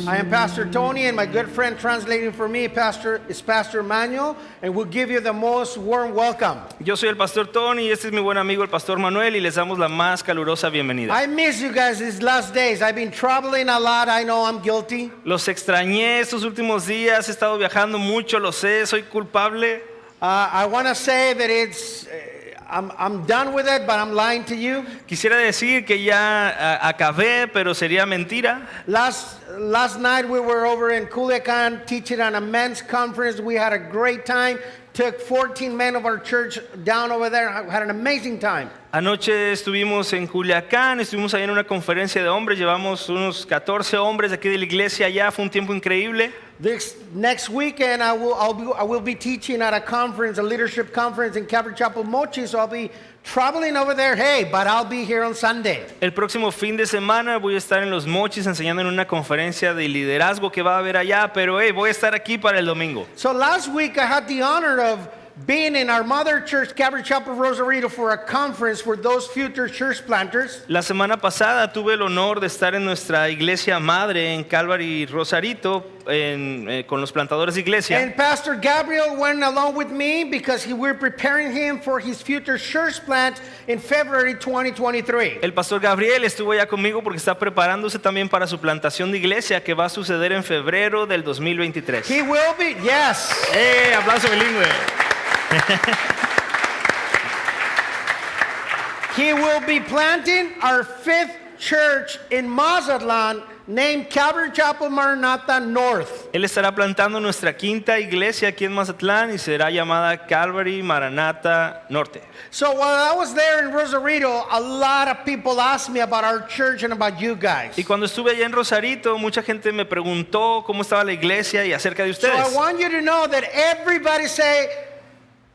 I am Pastor Tony, and my good friend translating for me is Pastor Manuel, and we'll give you the most warm welcome. Yo soy el Pastor Tony y este es mi buen amigo el Pastor Manuel y les damos la más calurosa bienvenida. I miss you guys these last days. I've been traveling a lot. I know I'm guilty. Los extrañé estos últimos días, he estado viajando mucho, lo sé, soy culpable. I want to say that I'm done with it, but I'm lying to you. Quisiera decir que ya acabé, pero sería mentira. Last night we were over in Culiacan teaching on a men's conference. We had a great time. Took 14 men of our church down over there. Had an amazing time. Anoche estuvimos en Culiacán, estuvimos ahí en una conferencia de hombres, llevamos unos 14 hombres de aquí de la iglesia allá, fue un tiempo increíble. This next weekend I will be teaching at a conference, a leadership conference in Calvary Chapel Mochi, so I'll be traveling over there. Hey, but I'll be here on Sunday. El próximo fin de semana voy a estar en Los Mochis enseñando en una conferencia de liderazgo que va a haber allá, pero voy a estar aquí para el domingo. So last week I had the honor of being in our mother church, Calvary Chapel Rosarito, for a conference for those future church planters. La semana pasada tuve el honor de estar en nuestra iglesia madre en Calvary Rosarito con los plantadores de iglesia. And Pastor Gabriel went along with me because we're preparing him for his future church plant in February 2023. El pastor Gabriel estuvo allá conmigo porque está preparándose también para su plantación de iglesia que va a suceder en febrero del 2023. He will be, yes. Aplauso bilingüe. He will be planting our 5th church in Mazatlan named Calvary Chapel Maranatha North. Él estará plantando nuestra quinta iglesia aquí en Mazatlán y será llamada Calvary Maranatha Norte. So while I was there in Rosarito, a lot of people asked me about our church and about you guys. Y cuando estuve allá en Rosarito, mucha gente me preguntó cómo estaba la iglesia y acerca de So ustedes. I want you to know that everybody say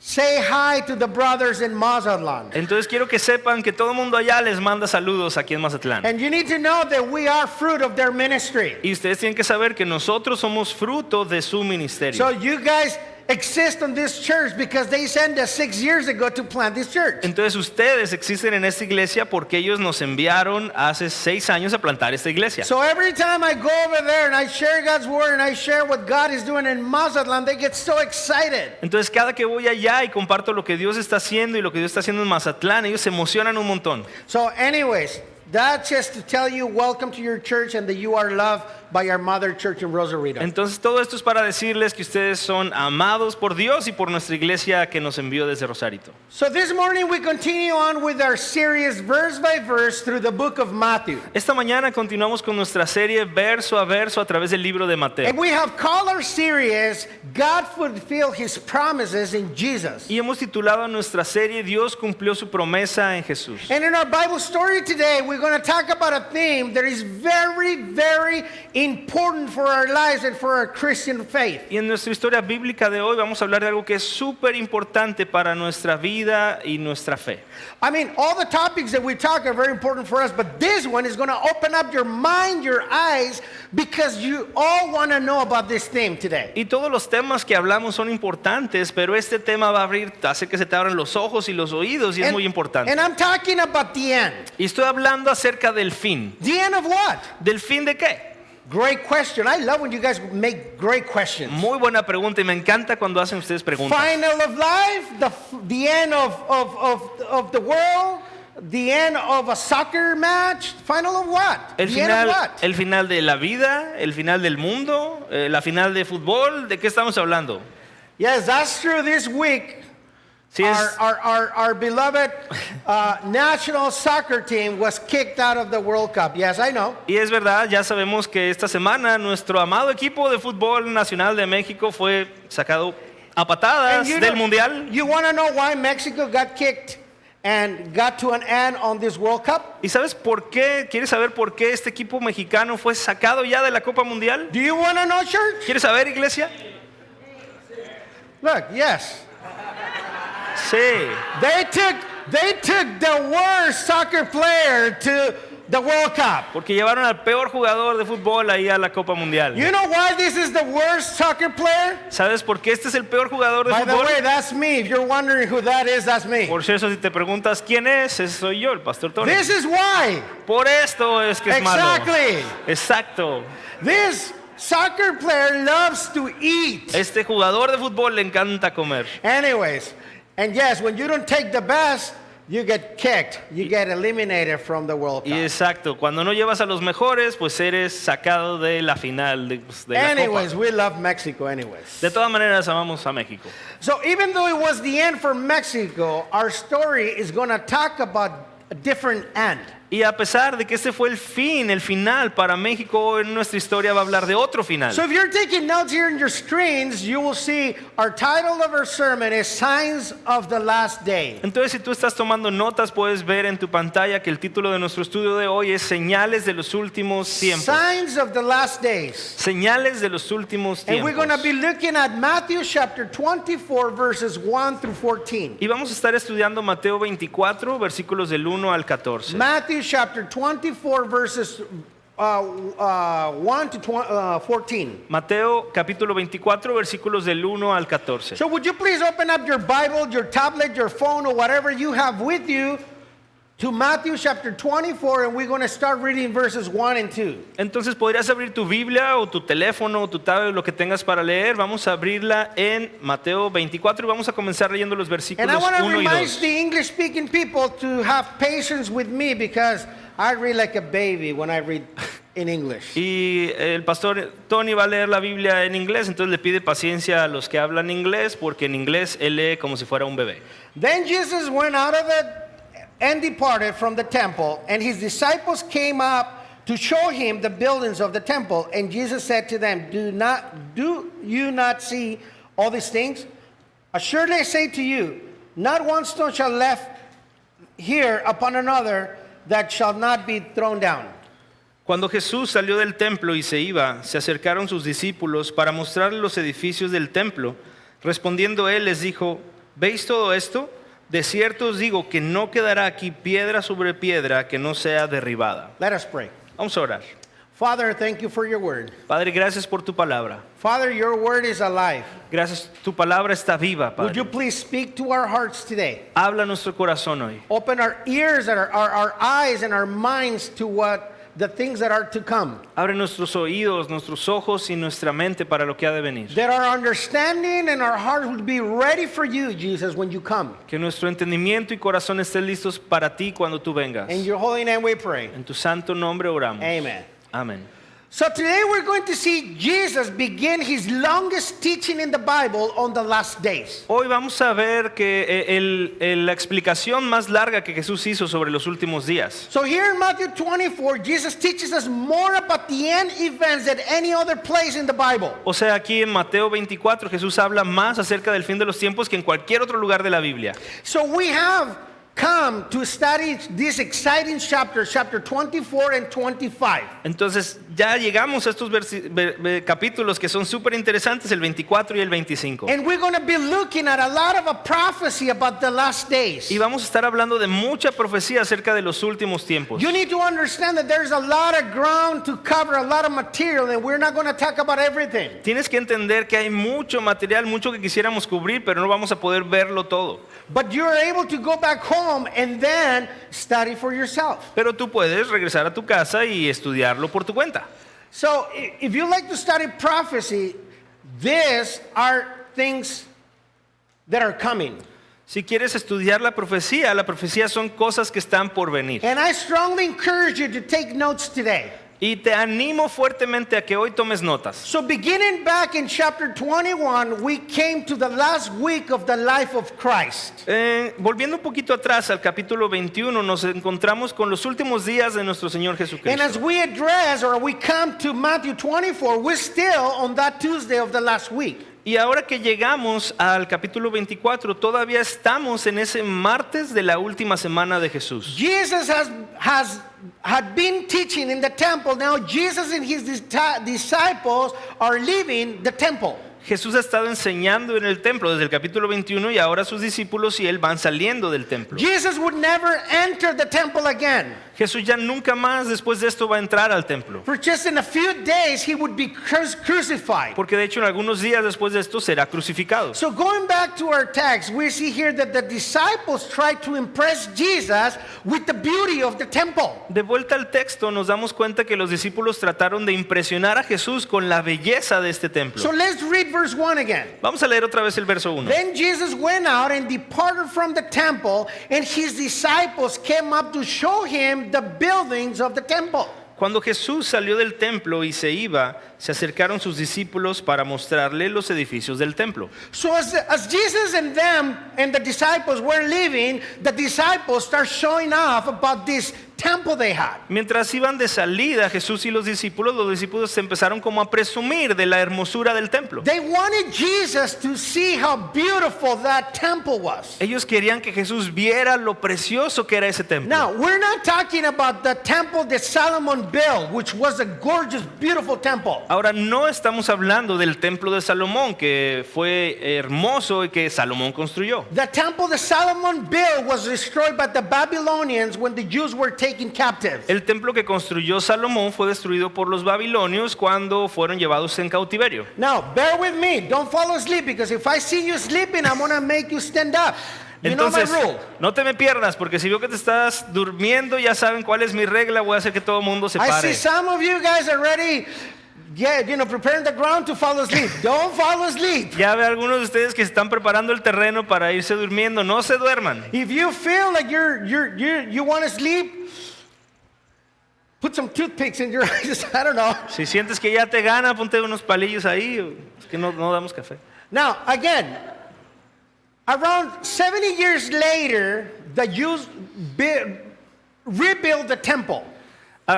hi to the brothers in Mazatlan. Entonces quiero que sepan que todo el mundo allá les manda saludos aquí en Mazatlán. And you need to know that we are fruit of their ministry. Y ustedes tienen que saber que nosotros somos fruto de su ministerio. So you guys exist on this church because they sent us 6 years ago to plant this church. Entonces ustedes existen en esta iglesia porque ellos nos enviaron hace 6 años a plantar esta iglesia. So every time I go over there and I share God's word and I share what God is doing in Mazatlan, they get so excited. Entonces cada que voy allá y comparto lo que Dios está haciendo y lo que Dios está haciendo en Mazatlán, ellos se emocionan un montón. So anyways, that's just to tell you welcome to your church and that you are loved by our mother church in Rosarito. Entonces todo esto es para decirles que ustedes son amados por Dios y por nuestra iglesia que nos envió desde Rosarito. So this morning we continue on with our series verse by verse through the book of Matthew. Esta mañana continuamos con nuestra serie verso a verso a través del libro de Mateo. And we have called our series God Fulfilled His Promises in Jesus. Y hemos titulado nuestra serie Dios cumplió su promesa en Jesús. And in our Bible story today, we're going to talk about a theme that is very, very important for our lives and for our Christian faith. Y en nuestra historia bíblica de hoy vamos a hablar de algo que es súper importante para nuestra vida y nuestra fe. I mean, all the topics that we talk are very important for us, but this one is going to open up your mind, your eyes, because you all want to know about this theme today. Y todos los temas que hablamos son importantes, pero este tema va a hacer que se te abran los ojos y los oídos y es muy importante. And I'm talking about the end. Y estoy hablando acerca del fin. The end of what? ¿Del fin de qué? Great question. I love when you guys make great questions. Muy buena pregunta y me encanta cuando hacen ustedes preguntas. Final of life, the end of the world, the end of a soccer match, final of what? El final de la vida, el final del mundo, la final de fútbol, ¿de qué estamos hablando? Yes, that's true. This week, Sí, our beloved national soccer team was kicked out of the World Cup. Yes, I know. Y es verdad, ya sabemos que esta semana nuestro amado equipo de fútbol nacional de México fue sacado a patadas del Mundial. You want to know why Mexico got kicked and got to an end on this World Cup? ¿Y sabes por qué? ¿Quieres saber por qué este equipo mexicano fue sacado ya de la Copa Mundial? Do you want to know, church? ¿Quieres saber, iglesia? Look, yes. Sí. They took the worst soccer player to the World Cup. Porque llevaron al peor jugador de fútbol ahí a la Copa Mundial. You know why this is the worst soccer player? ¿Sabes por qué este es el peor jugador de By fútbol? the way, that's me. If you're wondering who that is, that's me. Por eso si te preguntas quién es, ese soy yo, el pastor Tony. This is why. Por esto es que es malo. Exactly. Exacto. This soccer player loves to eat. Este jugador de fútbol le encanta comer. Anyways, and yes, when you don't take the best, you get kicked. You get eliminated from the World Y Cup. exacto, cuando no llevas a los mejores, pues eres sacado de la final de la Anyways, Copa. we love Mexico anyways. De todas maneras, amamos a México. So even though it was the end for Mexico, our story is going to talk about a different end. Y a pesar de que este fue el final para México, en nuestra historia va a hablar de otro final. So if you're taking notes here in your screens, you will see our title of our sermon is Signs of the Last Day. Entonces, si tú estás tomando notas, puedes ver en tu pantalla que el título de nuestro estudio de hoy es Señales de los últimos tiempos. Signs of the Last Days. Señales de los últimos And we're tiempos. going to be looking at Matthew chapter 24 verses 1 through 14. Y vamos a estar estudiando Mateo 24, versículos del 1 al 14. Matthew chapter 24 verses 1 to 14. Mateo capítulo 24, versículos del 1 al 14. So would you please open up your Bible, your tablet, your phone, or whatever you have with you to Matthew chapter 24, and we're going to start reading verses 1 and 2. Entonces podrías abrir tu Biblia o tu teléfono o tu tablet, lo que tengas para leer. Vamos a abrirla en Mateo 24 y vamos a comenzar leyendo los And versículos I want to 1 y remind 2. the English-speaking people to have patience with me because I read like a baby when I read in English. Y el pastor Tony va a leer la Biblia en inglés, entonces le pide paciencia a los que hablan inglés, porque en inglés él lee como si fuera un bebé. Then Jesus went out of it and departed from the temple, and his disciples came up to show him the buildings of the temple. And Jesus said to them, Do you not see all these things? Assuredly I say to you, not one stone shall left here upon another that shall not be thrown down. Cuando Jesús salió del templo y se iba, se acercaron sus discípulos para mostrarle los edificios del templo. Respondiendo él les dijo, ¿veis todo esto? De cierto os digo que no quedará aquí piedra sobre piedra que no sea derribada. Let us pray. Vamos a orar. Father, thank you for your word. Padre, gracias por tu palabra. Father, your word is alive. Gracias, tu palabra está viva, Would you Padre. please speak to our hearts today? Habla a nuestro corazón hoy. Open our ears and our eyes and our minds to what the things that are to come. Abre nuestros oídos, nuestros ojos y nuestra mente para lo que ha de venir. That our understanding and our hearts would be ready for you, Jesus, when you come. Que nuestro entendimiento y corazón estén listos para ti cuando tú vengas. In your holy name we pray. En tu santo nombre oramos. Amen. Amén. So today we're going to see Jesus begin his longest teaching in the Bible on the last days. Hoy vamos a ver que la explicación más larga que Jesús hizo sobre los últimos días. So here in Matthew 24, Jesus teaches us more about the end events than any other place in the Bible. O sea, aquí en Mateo 24 Jesús habla más acerca del fin de los tiempos que en cualquier otro lugar de la Biblia. So we have come to study these exciting chapters, chapter 24 and 25. Entonces ya llegamos a estos capítulos que son súper interesantes, el 24 y el 25. And we're going to be looking at a lot of a prophecy about the last days. Y vamos a estar hablando de mucha profecía acerca de los últimos tiempos. You need to understand that there's a lot of ground to cover, a lot of material, and we're not going to talk about everything. Tienes que entender que hay mucho material, mucho que quisiéramos cubrir, pero no vamos a poder verlo todo. But you're able to go back home and then study for yourself. Pero tú puedes regresar a tu casa y estudiarlo por tu cuenta. So if you like to study prophecy, these are things that are coming. Si quieres estudiar la profecía son cosas que están por venir. And I strongly encourage you to take notes today. Y te animo fuertemente a que hoy tomes notas. So beginning back in chapter 21, we came to the last week of the life of Christ. Volviendo un poquito atrás al capítulo 21, nos encontramos con los últimos días de nuestro Señor And Jesucristo. as we address or we come to Matthew 24, we're still on that Tuesday of the last week. Y ahora que llegamos al capítulo 24, todavía estamos en ese martes de la última semana de Jesús. Jesus had been teaching in the temple. Now Jesus and his disciples are leaving the temple. Jesús ha estado enseñando en el templo desde el capítulo 21 y ahora sus discípulos y él van saliendo del templo. Jesus would never enter the temple again. Jesús ya nunca más después de esto va a entrar al templo. For just in a few days, he would be crucified. Porque de hecho en algunos días después de esto será crucificado. So going back to our text, we see here that the disciples tried to impress Jesus with the beauty of the temple. De vuelta al texto nos damos cuenta que los discípulos trataron de impresionar a Jesús con la belleza de este templo. So let's read verse 1 again. Vamos a leer otra vez el verso 1. Then Jesus went out and departed from the temple, and his disciples came up to show him the buildings of the temple. Cuando Jesús salió del templo y se iba, se acercaron sus discípulos para mostrarle los edificios del templo. So as Jesus and them and the disciples were leaving, the disciples start showing off about this temple they had. Mientras iban de salida Jesús y los discípulos se empezaron como a presumir de la hermosura del templo. They wanted Jesus to see how beautiful that temple was. Ellos querían que Jesús viera lo precioso que era ese templo. Now, we're not talking about the temple that Solomon built, which was a gorgeous, beautiful temple. Ahora no estamos hablando del templo de Salomón, que fue hermoso y que Salomón construyó. The temple that Solomon built was destroyed by the Babylonians when the Jews were taken captive. El templo que construyó Salomón fue destruido por los babilonios cuando fueron llevados en cautiverio. Now, bear with me. Don't fall asleep, because if I see you sleeping, I'm going to make you stand up. You know my Entonces, rule. no te me pierdas, porque si veo que te estás durmiendo, ya saben cuál es mi regla, voy a hacer que todo el mundo se I see pare. some of you guys already, preparing the ground to fall asleep. Don't fall asleep. Ya ve algunos de ustedes que están preparando el terreno para irse durmiendo, no se duerman. If you feel like you want to sleep, put some toothpicks in your eyes. I don't know. Si sientes que ya te gana, ponte unos palillos ahí, es que no damos café. Now, again, around 70 years later, the Jews rebuilt the temple.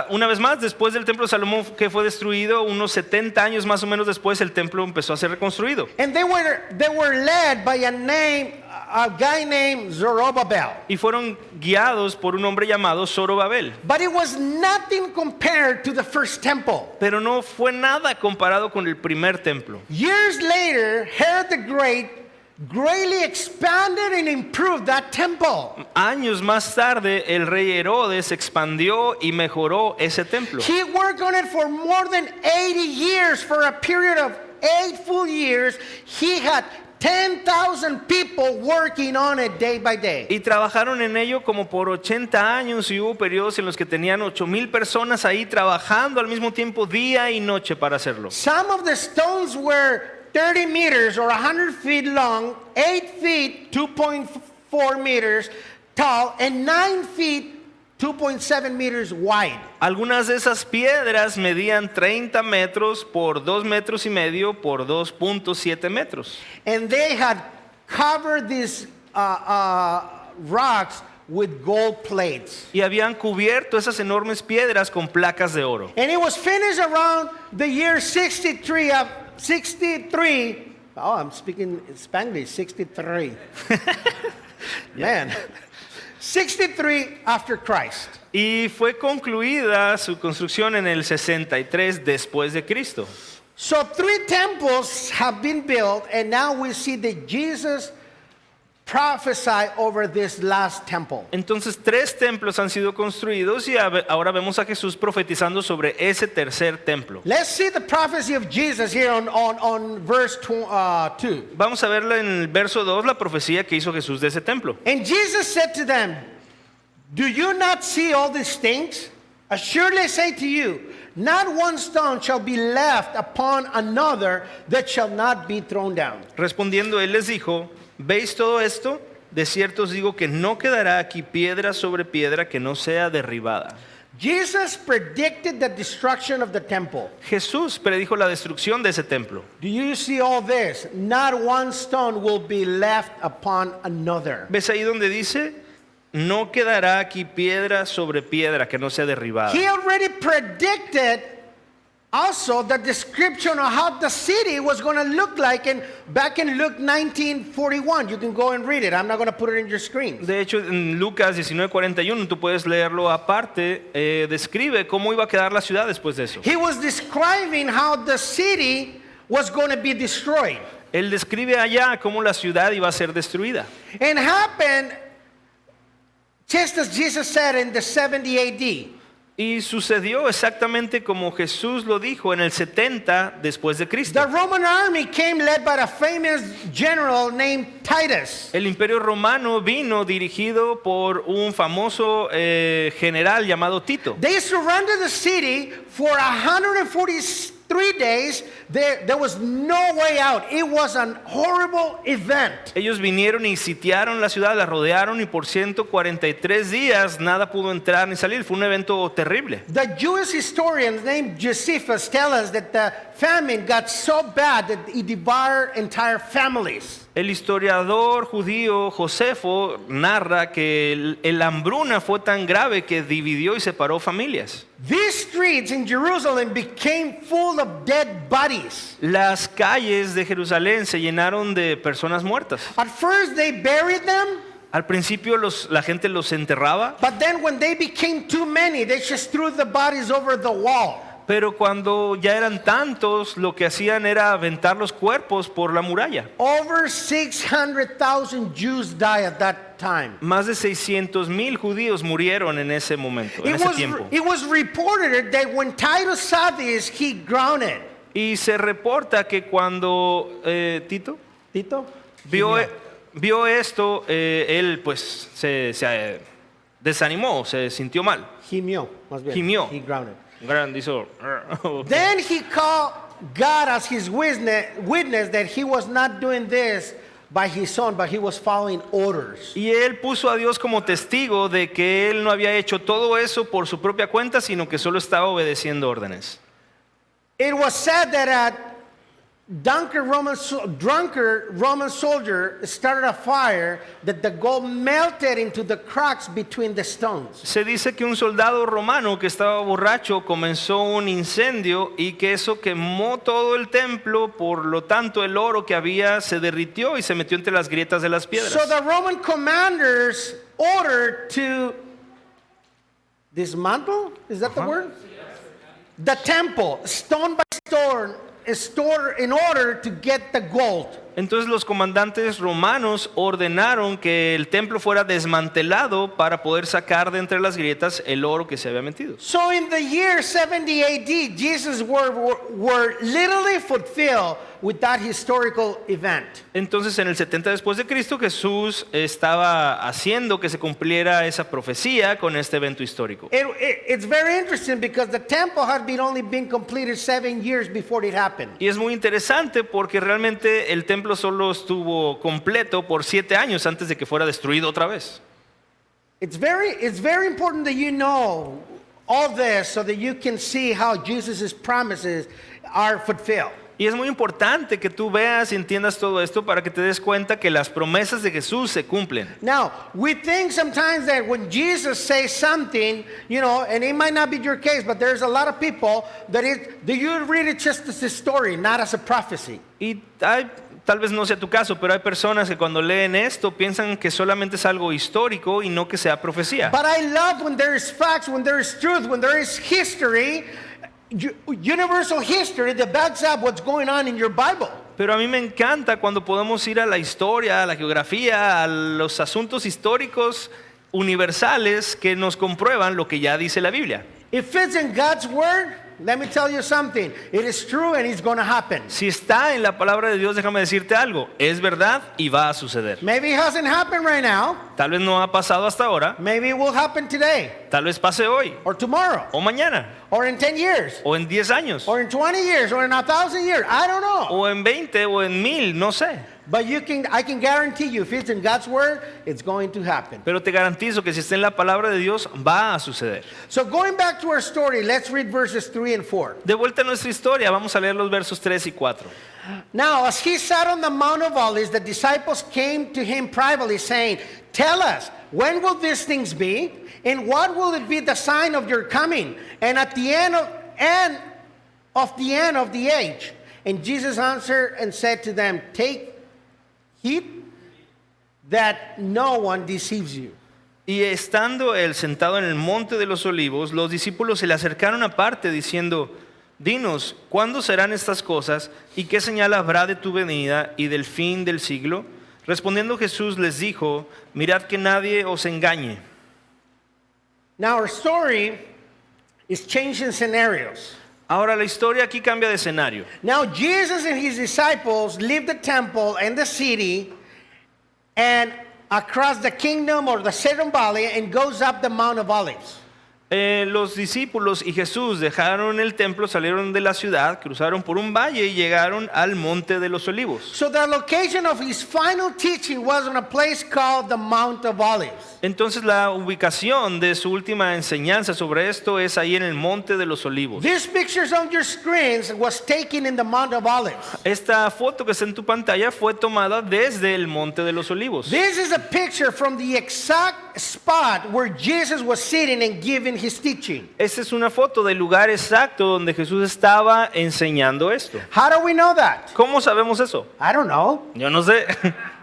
Una vez más, después del templo de Salomón que fue destruido, unos 70 años más o menos después, el templo empezó a ser reconstruido. And they were led by a guy named Zerubbabel. Y fueron guiados por un hombre llamado Zorobabel. But it was nothing compared to the first temple. Pero no fue nada comparado con el primer templo. Years later, Herod the Great greatly expanded and improved that temple. Años más tarde, el rey Herodes expandió y mejoró ese templo. He worked on it for more than 80 years. For a period of 8 full years, he had 10,000 people working on it day by day. Y trabajaron en ello como por 80 años y hubo periodos en los que tenían 8,000 personas ahí trabajando al mismo tiempo día y noche para hacerlo. Some of the stones were 30 meters or 100 feet long, 8 feet, 2.4 meters tall, and 9 feet, 2.7 meters wide. Algunas de esas piedras medían 30 metros por 2 metros y medio por 2.7 metros. And they had covered these rocks with gold plates. Y habían cubierto esas enormes piedras con placas de oro. And it was finished around the year 63. Oh, I'm speaking Spanglish. 63. Man. 63 after Christ. Y fue concluida su construcción en el 63 después de Cristo. So 3 temples have been built, and now we see that Jesus prophesied over this last temple. Entonces 3 templos han sido construidos y ahora vemos a Jesús profetizando sobre ese tercer templo. Let's see the prophecy of Jesus here on verse 2. Vamos a verlo en el verso 2, la profecía que hizo Jesús de ese templo. And Jesus said to them, "Do you not see all these things? Assuredly I say to you, not one stone shall be left upon another that shall not be thrown down." Respondiendo él les dijo: ¿veis todo esto? De cierto os digo que no quedará aquí piedra sobre piedra que no sea derribada. Jesus predicted the destruction of the temple. Jesús predijo la destrucción de ese templo. Do you see all this? Not one stone will be left upon another. ¿Ves ahí donde dice? No quedará aquí piedra sobre piedra que no sea derribada. He already predicted also the description of how the city was going to look like, and back in Luke 19:41. You can go and read it. I'm not going to put it in your screen. De hecho, en Lucas 19:41, tú puedes leerlo aparte, describe cómo iba a quedar la ciudad después de eso. He was describing how the city was going to be destroyed. Él describe allá cómo la ciudad iba a ser destruida. And happened just as Jesus said in the 70 AD. Y sucedió exactamente como Jesús lo dijo en el 70 después de Cristo. The Roman army came led by a famous general named Titus. El imperio romano vino dirigido por un famoso general llamado Tito. They surrounded the city for 143 days. There was no way out. It was an horrible event. Ellos vinieron y sitiaron la ciudad, la rodearon y por 143 días nada pudo entrar ni salir. Fue un evento terrible. The Jewish historians named Josephus tell us that the famine got so bad that it devoured entire families. El historiador judío Josefo narra que el hambruna fue tan grave que dividió y separó familias. These streets in Jerusalem became full of dead bodies. Las calles de Jerusalén se llenaron de personas muertas. At first they buried them, Al principio la gente los enterraba, but then when they became too many, they just threw the bodies over the wall. pero cuando ya eran tantos, lo que hacían era aventar los cuerpos por la muralla. Over 600,000 Jews died at that time. Más de 600,000 judíos murieron en ese momento, en ese tiempo. It was reported that when Titus saw this, he groaned. Y se reporta que cuando Tito Tito? vio esto, él pues se desanimó, se sintió mal. Gimió, más bien. Gimió. He groaned. Hizo, Then he called God as his witness that he was not doing this by his own, but he was following orders. Y él puso a Dios como testigo de que él no había hecho todo eso por su propia cuenta, sino que solo estaba obedeciendo órdenes. It was said that a drunkard Roman soldier started a fire that the gold melted into the cracks between the stones. Se dice que un soldado romano que estaba borracho comenzó un incendio y que eso quemó todo el templo, por lo tanto el oro que había se derritió y se metió entre las grietas de las piedras. So the Roman commanders ordered to dismantle, is that the word? The temple, stone by stone, in order to get the gold. Entonces los comandantes romanos ordenaron que el templo fuera desmantelado para poder sacar de entre las grietas el oro que se había metido. So in the year 70 AD, Jesus' were literally fulfilled with that historical event. Entonces en el 70 después de Cristo, Jesús estaba haciendo que se cumpliera esa profecía con este evento histórico. It's very interesting because the temple had only been completed 7 years before it happened. Y es muy interesante porque realmente el templo solo estuvo completo por 7 años antes de que fuera destruido otra vez. It's very important that you know all this so that you can see how Jesus' promises are fulfilled. Y es muy importante que tú veas y entiendas todo esto para que te des cuenta que las promesas de Jesús se cumplen. Now, we think sometimes that when Jesus says something, you know, and it might not be your case, but there's a lot of people that you read it just as a story, not as a prophecy. Y tal vez no sea tu caso, pero hay personas que cuando leen esto piensan que solamente es algo histórico y no que sea profecía. But I love when there is facts, when there is truth, when there is history, universal history that backs up what's going on in your Bible. Pero a mí me encanta cuando podemos ir a la historia, a la geografía, a los asuntos históricos universales que nos comprueban lo que ya dice la Biblia. If it's in God's word, let me tell you something. It is true and it's going to happen. Si está en la palabra de Dios, déjame decirte algo, es verdad y va a suceder. Maybe it hasn't happened right now. Tal vez no ha pasado hasta ahora, Maybe it will happen today tal vez pase hoy or tomorrow o mañana or in 10 years o en 10 años or in 20 years or in 1,000 years. I don't know. o en 20 o en 1000, no sé. But I can guarantee you, if it's in God's word, it's going to happen. Pero te garantizo que si está en la palabra de Dios, va a suceder. So going back to our story, let's read verses 3 and 4. De vuelta a nuestra historia, vamos a leer los versos 3 y 4. Now, as he sat on the Mount of Olives, the disciples came to him privately, saying, "Tell us, when will these things be? And what will it be the sign of your coming? And at the end of the age?" And Jesus answered and said to them, "Take heed that no one deceives you." Y estando él sentado en el monte de los olivos, los discípulos se le acercaron aparte diciendo, dinos, ¿cuándo serán estas cosas y qué señal habrá de tu venida y del fin del siglo? Respondiendo Jesús les dijo, mirad que nadie os engañe. Now our story is changing scenarios. Ahora la historia aquí cambia de escenario. Now Jesus and his disciples leave the temple and the city and across the kingdom or the Cedron Valley and goes up the Mount of Olives. Los discípulos y Jesús dejaron el templo, salieron de la ciudad, cruzaron por un valle y llegaron al monte de los olivos. So the location of his final teaching was on a place called the Mount of Olives. Entonces la ubicación de su última enseñanza sobre esto es ahí en el monte de los olivos. These pictures on your screens was taken in the Mount of Olives. Esta foto que está en tu pantalla fue tomada desde el monte de los olivos. This is a picture from the exact spot where Jesus was sitting and giving his teaching. Esta es una foto del lugar exacto donde Jesús estaba enseñando esto. How do we know that? ¿Cómo sabemos eso? I don't know. Yo no sé.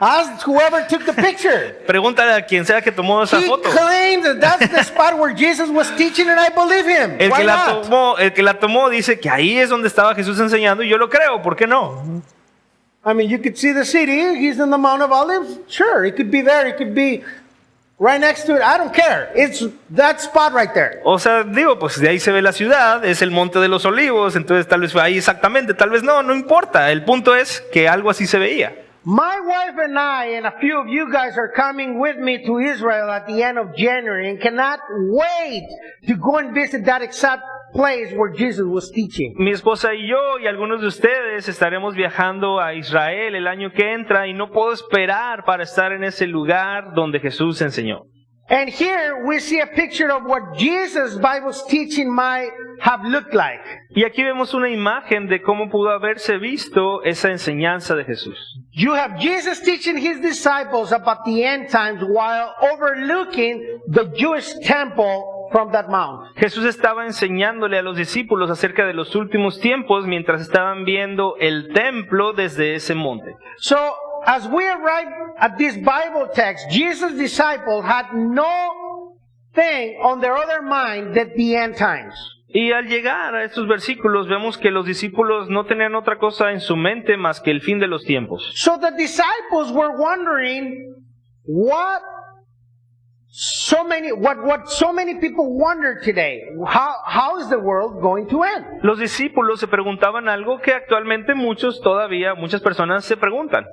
Ask whoever took the picture. Pregúntale a quien sea que tomó esa He foto. claims that that's the spot where Jesus was teaching, and I believe him. El Why que la not? tomó dice que ahí es donde estaba Jesús enseñando y yo lo creo, ¿por qué no? I mean, you could see the city. He's in the Mount of Olives. Sure, it could be there. It could be right next to it. I don't care. It's that spot right there. O sea, digo, pues de ahí se ve la ciudad, es el monte de los olivos, entonces tal vez fue ahí exactamente, tal vez no importa. El punto es que algo así se veía. My wife and I and a few of you guys are coming with me to Israel at the end of January and cannot wait to go and visit that exact place where Jesus was teaching. Mi esposa y yo y algunos de ustedes estaremos viajando a Israel el año que entra y no puedo esperar para estar en ese lugar donde Jesús enseñó. And here we see a picture of what Jesus' Bible's teaching might have looked like. Y aquí vemos una imagen de cómo pudo haberse visto esa enseñanza de Jesús. You have Jesus teaching his disciples about the end times while overlooking the Jewish temple from that mount. Jesús estaba enseñándole a los discípulos acerca de los últimos tiempos mientras estaban viendo el templo desde ese monte. So, as we arrive at this Bible text, Jesus' disciples had no thing on their other mind than the end times. Y al llegar a estos versículos vemos que los discípulos no tenían otra cosa en su mente más que el fin de los tiempos. So the disciples were wondering what so many people wonder today. How is the world going to end? Los discípulos se preguntaban algo que actualmente muchas personas se preguntan.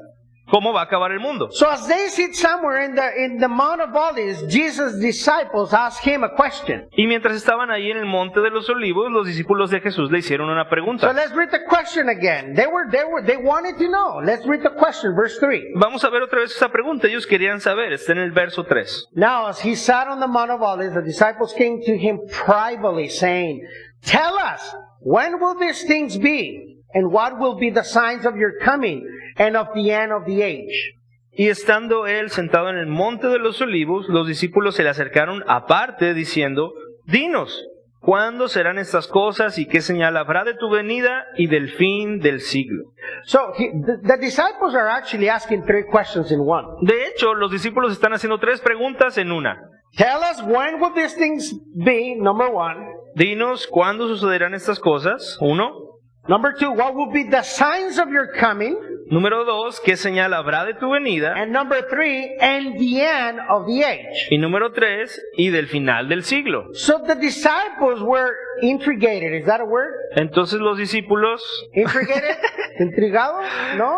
¿Cómo va a acabar el mundo? So as they sit somewhere in the Mount of Olives, Jesus' disciples asked him a question. Y mientras estaban ahí en el monte de los olivos, los discípulos de Jesús le hicieron una So pregunta. let's read the question again. They wanted to know. Let's read the question, verse 3. Vamos a ver otra vez esa pregunta. Ellos querían saber. Está en el verso 3. Now, as he sat on the Mount of Olives, the disciples came to him privately, saying, "Tell us, when will these things be? And what will be the signs of your coming and of the end of the age?" Y estando él sentado en el monte de los olivos, los discípulos se le acercaron aparte diciendo, dinos, ¿cuándo serán estas cosas y qué señal habrá de tu venida y del fin del siglo? So the disciples are actually asking three questions in one. De hecho, los discípulos están haciendo tres preguntas en una. Tell us, when will these things be? Number one. Dinos, ¿cuándo sucederán estas cosas? 1. Number two, what will be the signs of your coming? Número 2, ¿qué señal habrá de tu venida? And number three, and the end of the age. Y número 3, y del final del siglo. So the disciples were intrigated. Is that a word? Entonces los discípulos, Intrigated? Intrigado? No?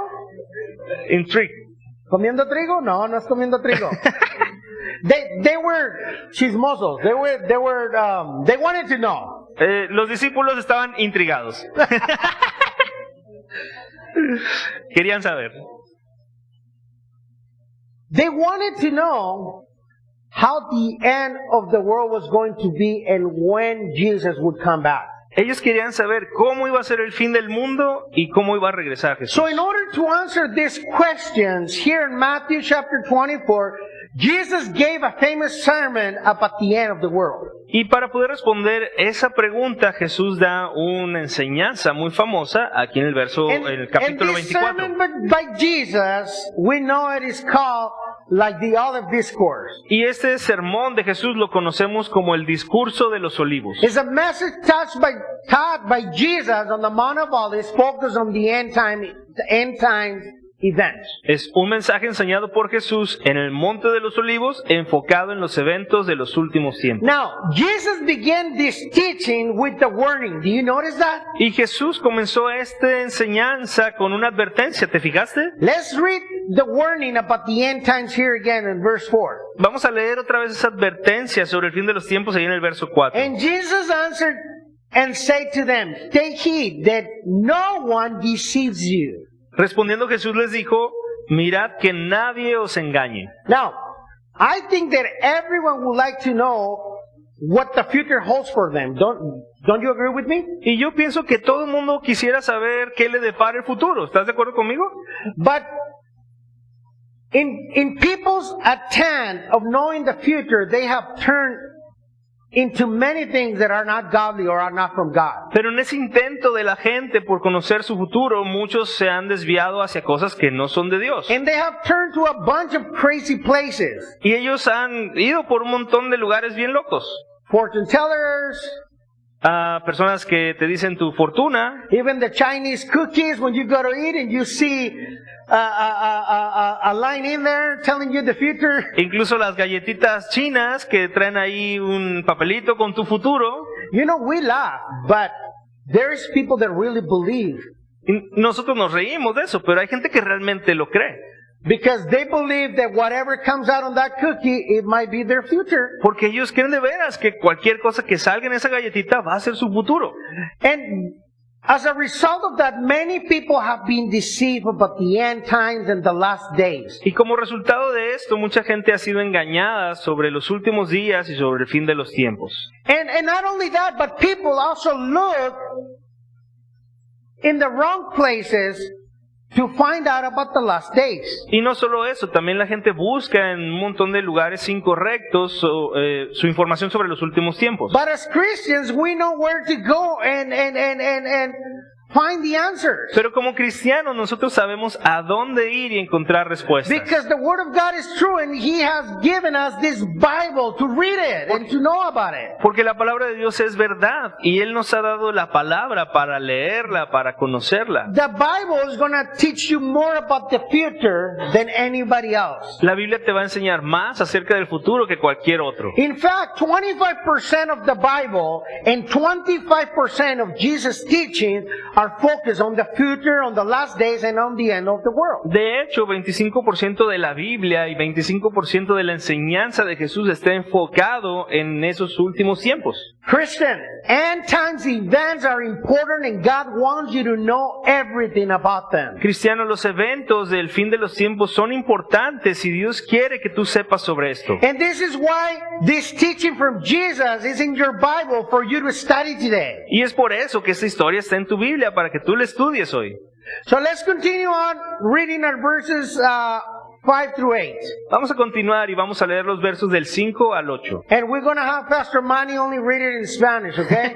intrigued. ¿Comiendo trigo? No, no es comiendo trigo. They were chismosos. They wanted to know. Los discípulos estaban intrigados. Querían saber. They wanted to know how the end of the world was going to be and when Jesus would come back. Ellos querían saber cómo iba a ser el fin del mundo y cómo iba a regresar Jesús. So in order to answer these questions, here in Matthew chapter 24, Jesus gave a famous sermon about the end of the world. Y para poder responder esa pregunta, Jesús da una enseñanza muy famosa aquí en el capítulo this 24. sermon by Jesus, we know it is called like the Olive Discourse. Y este sermón de Jesús lo conocemos como el discurso de los olivos. It's a message taught by Jesus on the Mount of Olives, focused on the end times events. Es un mensaje enseñado por Jesús en el Monte de los Olivos, enfocado en los eventos de los últimos tiempos. Now, Jesus began this teaching with the warning. Do you notice that? Y Jesús comenzó esta enseñanza con una advertencia, ¿te fijaste? Let's read the warning about the end times here again in verse 4. Vamos a leer otra vez esa advertencia sobre el fin de los tiempos ahí en el verso 4. And Jesus answered and said to them, take heed that no one deceives you. Respondiendo Jesús les dijo, mirad que nadie os engañe. Now, I think that everyone would like to know what the future holds for them. Don't you agree with me? Y yo pienso que todo el mundo quisiera saber qué le depara el futuro. ¿Estás de acuerdo conmigo? But in people's attempt of knowing the future, they have turned into many things that are not godly or are not from God. Pero en ese intento de la gente por conocer su futuro, muchos se han desviado hacia cosas que no son de Dios. And they have turned to a bunch of crazy places. Y ellos han ido por un montón de lugares bien locos. Fortune tellers, A personas que te dicen tu fortuna, even the Chinese cookies, when you go to eat and you see a line in there telling you the future. incluso las galletitas chinas que traen ahí un papelito con tu futuro. You know, we laugh, but there's people that really believe. Y nosotros nos reímos de eso, pero hay gente que realmente lo cree. Because they believe that whatever comes out on that cookie, it might be their future. Porque ellos creen de veras que cualquier cosa que salga en esa galletita va a ser su futuro. And as a result of that, many people have been deceived about the end times and the last days. Y como resultado de esto, mucha gente ha sido engañada sobre los últimos días y sobre el fin de los tiempos. And not only that, but people also look in the wrong places to find out about the last days. Y no solo eso, también la gente busca en un montón de lugares incorrectos su información sobre los últimos tiempos. But as Christians, we know where to go and find the answers. Pero como cristianos nosotros sabemos a dónde ir y encontrar respuestas. Because the Word of God is true and He has given us this Bible to read it and to know about it. Porque la palabra de Dios es verdad y Él nos ha dado la palabra para leerla, para conocerla. The Bible is going to teach you more about the future than anybody else. La Biblia te va a enseñar más acerca del futuro que cualquier otro. In fact, 25% of the Bible and 25% of Jesus' teaching are focused on the future, on the last days, and on the end of the world. De hecho, 25% de la Biblia y 25% de la enseñanza de Jesús está enfocado en esos últimos tiempos. Christian, end times events are important and God wants you to know everything about them. Cristianos, los eventos del fin de los tiempos son importantes y Dios quiere que tú sepas sobre esto. And this is why this teaching from Jesus is in your Bible for you to study today. Y es por eso que esta historia está en tu Biblia, para que tú la estudies hoy. So let's continue on reading our verses 5 through 8. Vamos a continuar y vamos a leer los versos del 5 al 8. And we're going to have Pastor Manny only read it in Spanish, okay?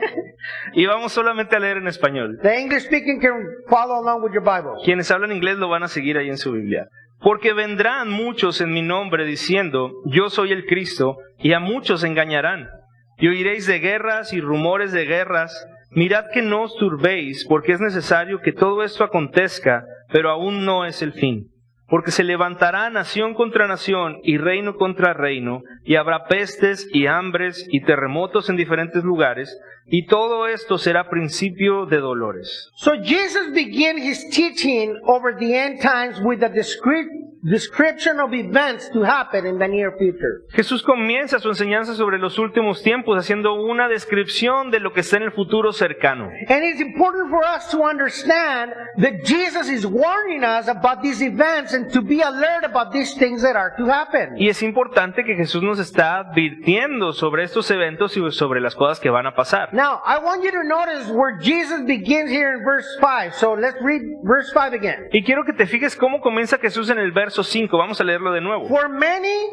Y vamos solamente a leer en español. The English speaking can follow along with your Bible. Quienes hablan inglés lo van a seguir ahí en su Biblia. Porque vendrán muchos en mi nombre diciendo, yo soy el Cristo, y a muchos engañarán. Y oiréis de guerras y rumores de guerras. Mirad que no os turbéis, porque es necesario que todo esto acontezca, pero aún no es el fin. Porque se levantará nación contra nación y reino contra reino, y habrá pestes y hambres y terremotos en diferentes lugares, y todo esto será principio de dolores. So Jesus began his teaching over the end times with a description of events to happen in the near future. Jesús comienza su enseñanza sobre los últimos tiempos haciendo una descripción de lo que está en el futuro cercano. And it's important for us to understand that Jesus is warning us about these events and to be alert about these things that are to happen. Y es importante que Jesús nos está advirtiendo sobre estos eventos y sobre las cosas que van a pasar. Now, I want you to notice where Jesus begins here in verse 5. So let's read verse 5 again. Y quiero que te fijes cómo comienza Jesús en el verso 5. Vamos a leerlo de nuevo. For many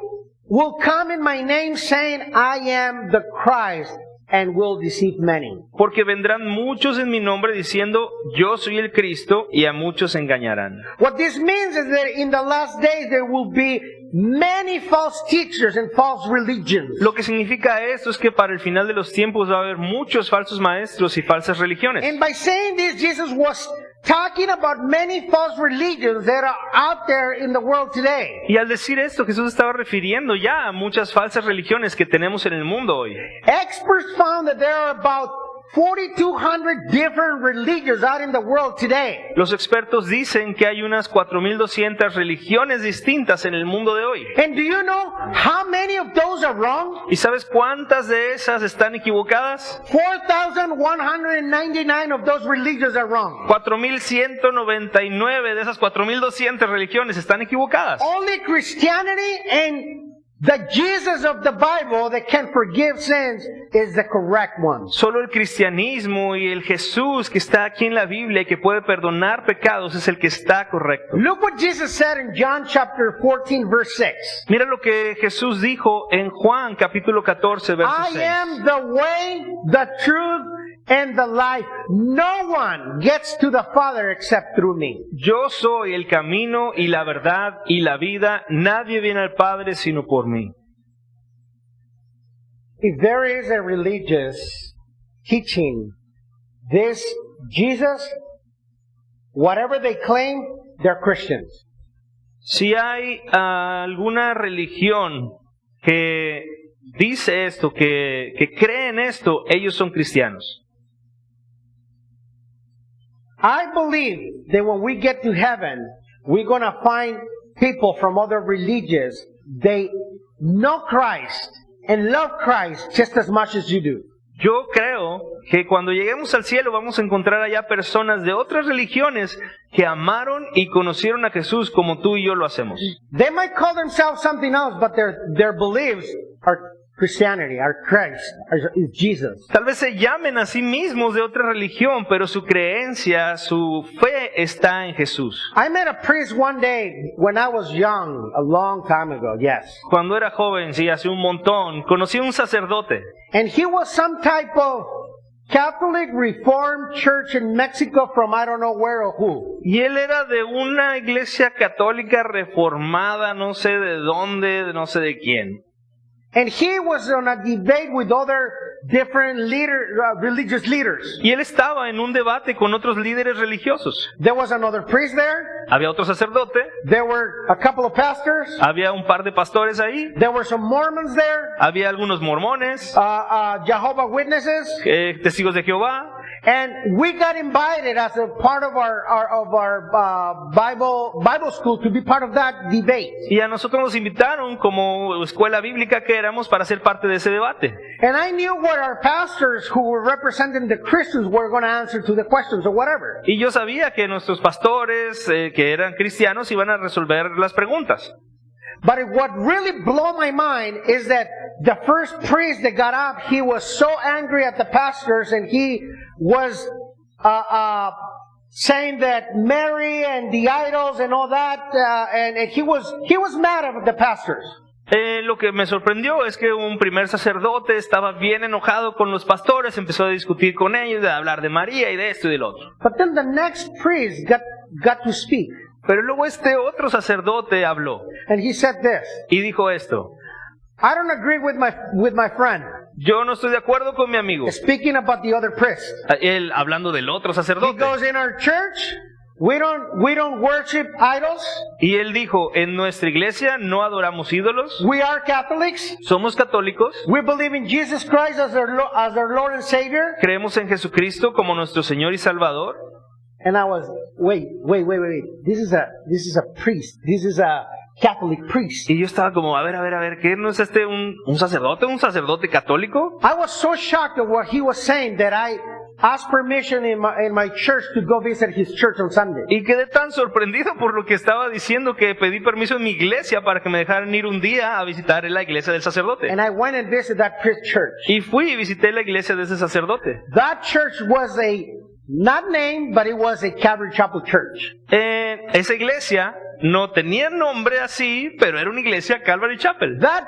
will come in my name saying, I am the Christ, and will deceive many. Porque vendrán muchos en mi nombre diciendo, yo soy el Cristo, y a muchos engañarán. What this means is that in the last days there will be many false teachers and false religions. Lo que significa esto es que para el final de los tiempos va a haber muchos falsos maestros y falsas religiones. And by saying this, Jesus was talking about many false religions that are out there in the world today. Y al decir esto, Jesús estaba refiriendo ya a muchas falsas religiones que tenemos en el mundo hoy. Experts found that there are about 4,200 different religions out in the world today. Los expertos dicen que hay unas 4,200 religiones distintas en el mundo de hoy. And do you know how many of those are wrong? ¿Y sabes cuántas de esas están equivocadas? 4,199 of those religions are wrong. 4,199 de esas 4,200 religiones están equivocadas. Only Christianity and the Jesus of the Bible that can forgive sins is the correct one. Solo el cristianismo y el Jesús que está aquí en la Biblia y que puede perdonar pecados es el que está correcto. Look what Jesus said in John chapter 14 verse 6. Mira lo que Jesús dijo en Juan capítulo 14 verso I 6. am the way, the truth, and the life. No one gets to the Father except through me. Yo soy el camino y la verdad y la vida. Nadie viene al Padre sino por mí. If there is a religious teaching this Jesus, whatever they claim, they're Christians. Si hay alguna religión que dice esto, que cree en esto, ellos son cristianos. I believe that when we get to heaven, we're going to find people from other religions. They know Christ and love Christ just as much as you do. Yo creo que cuando lleguemos al cielo vamos a encontrar allá personas de otras religiones que amaron y conocieron a Jesús como tú y yo lo hacemos. They might call themselves something else, but their beliefs are Christianity, are Christ, is Jesus. Tal vez se llamen a sí mismos de otra religión, pero su creencia, su fe está en Jesús. I met a priest one day when I was young, a long time ago, yes. Cuando era joven, sí, hace un montón, conocí a un sacerdote. And he was some type of Catholic Reformed church in Mexico from I don't know where or who. Y él era de una iglesia católica reformada, no sé de dónde, no sé de quién. And he was on a debate with other different religious leaders. Y él estaba en un debate con otros líderes religiosos. There was another priest there. Había otro sacerdote, There were a couple of pastors. había un par de pastores ahí, There were some Mormons there. había algunos mormones, Jehovah's Witnesses. testigos de Jehová. And we got invited as a part of our Bible school to be part of that debate. Y a nosotros nos invitaron como escuela bíblica que éramos para ser parte de ese debate. And I knew what our pastors who were representing the Christians were going to answer to the questions or whatever. Y yo sabía que nuestros pastores, que eran cristianos, iban a resolver las preguntas. But what really blew my mind is that the first priest that got up, he was so angry at the pastors, and he was saying that Mary and the idols and all that, and he was mad at the pastors. Lo que me sorprendió es que un primer sacerdote estaba bien enojado con los pastores, empezó a discutir con ellos, a hablar de María y de esto y de lo otro. But then the next priest got to speak, Pero luego este otro sacerdote habló and he said this: y dijo esto: I don't agree with my friend yo no estoy de acuerdo con mi amigo. speaking about the other priest. Él hablando del otro He sacerdote. goes, in our church, we don't worship idols. Y él dijo, en nuestra iglesia no adoramos ídolos, We are Catholics. somos católicos, We believe in Jesus Christ as our Lord and Savior. creemos en Jesucristo como nuestro Señor y Salvador. And I was, wait. This is a priest. This is a Catholic priest. Y yo estaba como, a ver, ¿qué no es este un sacerdote católico? I was so shocked at what he was saying that I asked permission in my church to go visit his church on Sunday. Y quedé tan sorprendido por lo que estaba diciendo que pedí permiso en mi iglesia para que me dejaran ir un día a visitar la iglesia del sacerdote. And I went and visited that priest church. Y fui y visité la iglesia de ese sacerdote. That church was not named, but it was a Calvary Chapel church. Esa iglesia no tenía nombre así, pero era una iglesia Calvary Chapel. That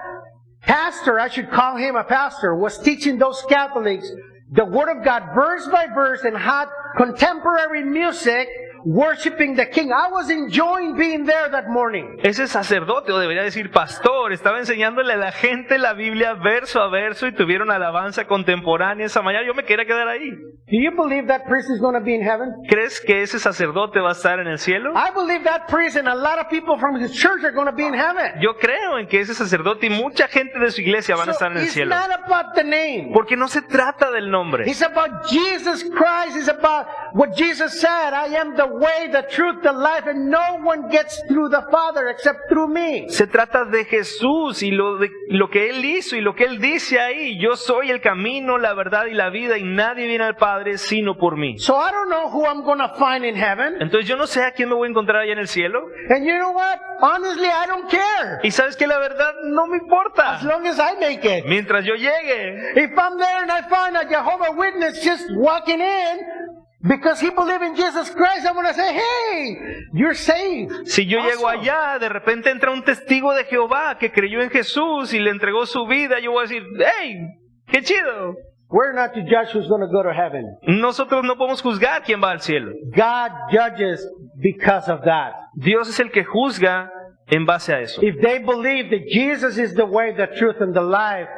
pastor, I should call him a pastor, was teaching those Catholics the Word of God verse by verse and had contemporary music worshiping the King. I was enjoying being there that morning. Ese sacerdote, o debería decir pastor, estaba enseñándole a la gente la Biblia verso a verso y tuvieron alabanza contemporánea esa mañana. Yo me quería quedar ahí. Do you believe that priest is going to be in heaven? ¿Crees que ese sacerdote va a estar en el cielo? I believe that priest and a lot of people from his church are going to be in heaven. Yo creo en que ese sacerdote y mucha gente de su iglesia van a estar en el it's cielo. not about the name. Porque no se trata del nombre. It's about Jesus Christ. It's about what Jesus said. I am the way, the truth, the life, and no one gets through the Father except through me. Se trata de Jesús y lo que Él hizo y lo que Él dice ahí. Yo soy el camino, la verdad y la vida y nadie viene al Padre sino por mí. So I don't know who I'm going to find in heaven. Entonces yo no sé a quién me voy a encontrar allá en el cielo. And you know what? Honestly, I don't care. Y sabes que la verdad no me As importa. long as I make it. Mientras yo llegue. If I'm there and I find a Jehovah Witness just walking in, because he believed in Jesus Christ, I'm going to say, hey, you're saved. Si yo llego Awesome. allá, de repente entra un testigo de Jehová que creyó en Jesús y le entregó su vida, yo voy a decir, hey, qué chido. We're not to judge who's going to go to heaven. Nosotros no podemos juzgar quién va al cielo. God judges because of that. Dios es el que juzga en base a eso. If they believe that Jesus is the way, the truth, and the life,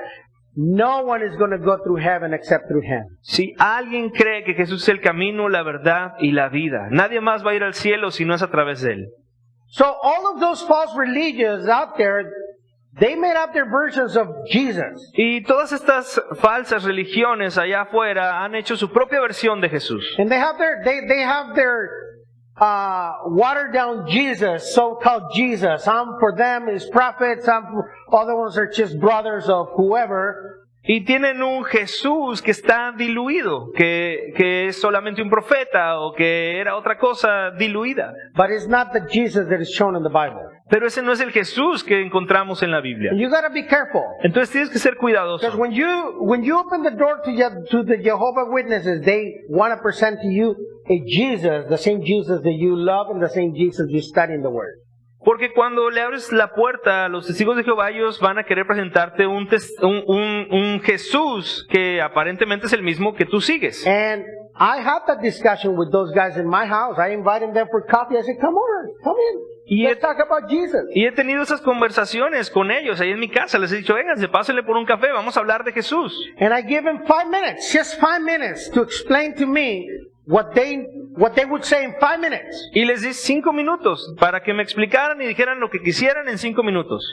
no one is going to go through heaven except through him. Si alguien cree que Jesús es el camino, la verdad y la vida, nadie más va a ir al cielo si no es a través de Él. So all of those false religions out there, they made up their versions of Jesus. Y todas estas falsas religiones allá afuera han hecho su propia versión de Jesús. And they have their watered down Jesus, so-called Jesus. Some for them is prophets, some other ones are just brothers of whoever. Y tienen un Jesús que está diluido, que es solamente un profeta o que era otra cosa diluida. But it's not the Jesus that is shown in the Bible. Pero ese no es el Jesús que encontramos en la Biblia. And you got to be careful. Entonces tienes que ser Because cuidadoso. when you open the door to the Jehovah Witnesses, they want to present to you a Jesus, the same Jesus that you love and the same Jesus you study in the Word. Porque cuando le abres la puerta a los testigos de Jehová, ellos van a querer presentarte un Jesús que aparentemente es el mismo que tú sigues. And I had that discussion with those guys in my house. I invited them for coffee. I said, come over, come in. Let's talk about Jesus. Y he tenido esas conversaciones con ellos ahí en mi casa. Les he dicho, vénganse, pásenle por un café, vamos a hablar de Jesús. And I give them 5 minutes, just 5 minutes, to explain to me what they would say in 5 minutes. Y les di 5 minutos para que me explicaran y dijeran lo que quisieran en 5 minutos.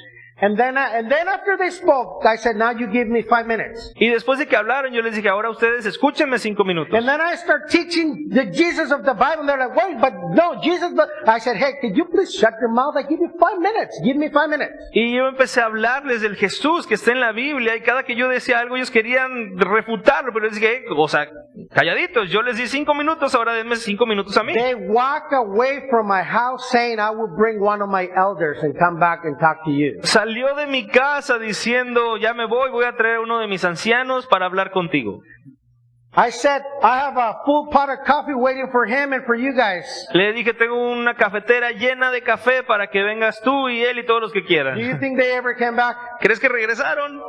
And then after they spoke, I said, now you give me 5 minutes. Y después de que hablaron, yo les dije, ahora ustedes escúchenme 5 minutos. And then I start teaching the Jesus of the Bible. They're like, wait, but no, Jesus. I said, hey, could you please shut your mouth? I give you 5 minutes. Give me 5 minutes. Y yo empecé a hablarles del Jesús que está en la Biblia y cada que yo decía algo ellos querían refutarlo, pero les dije, o sea, calladitos, yo les di 5 minutos, ahora denme 5 minutos a mí. They walk away from my house saying, I will bring one of my elders and come back and talk to you. Salió de mi casa diciendo, ya me voy a traer uno de mis ancianos para hablar contigo. I said, I have a full pot of coffee waiting for him and for you guys. Le dije, tengo una cafetera llena de café para que vengas tú y él y todos los que quieran. Do you think they ever came back? ¿Crees que regresaron?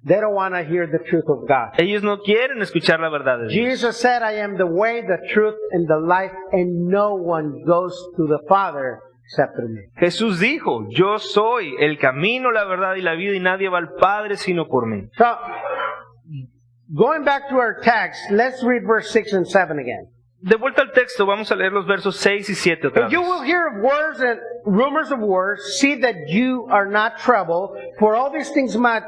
They don't want to hear the truth of God. Ellos no quieren escuchar la verdad de Dios. Jesus said, I am the way, the truth, and the life, and no one goes to the Father except through me. Jesús dijo, yo soy el camino, la verdad y la vida y nadie va al Padre sino por mí. So, going back to our text, let's read verse 6 and 7 again. De vuelta al texto, vamos a leer los versos 6 y 7 otra If you vez. will hear of wars and rumors of wars, see that you are not troubled, for all these things must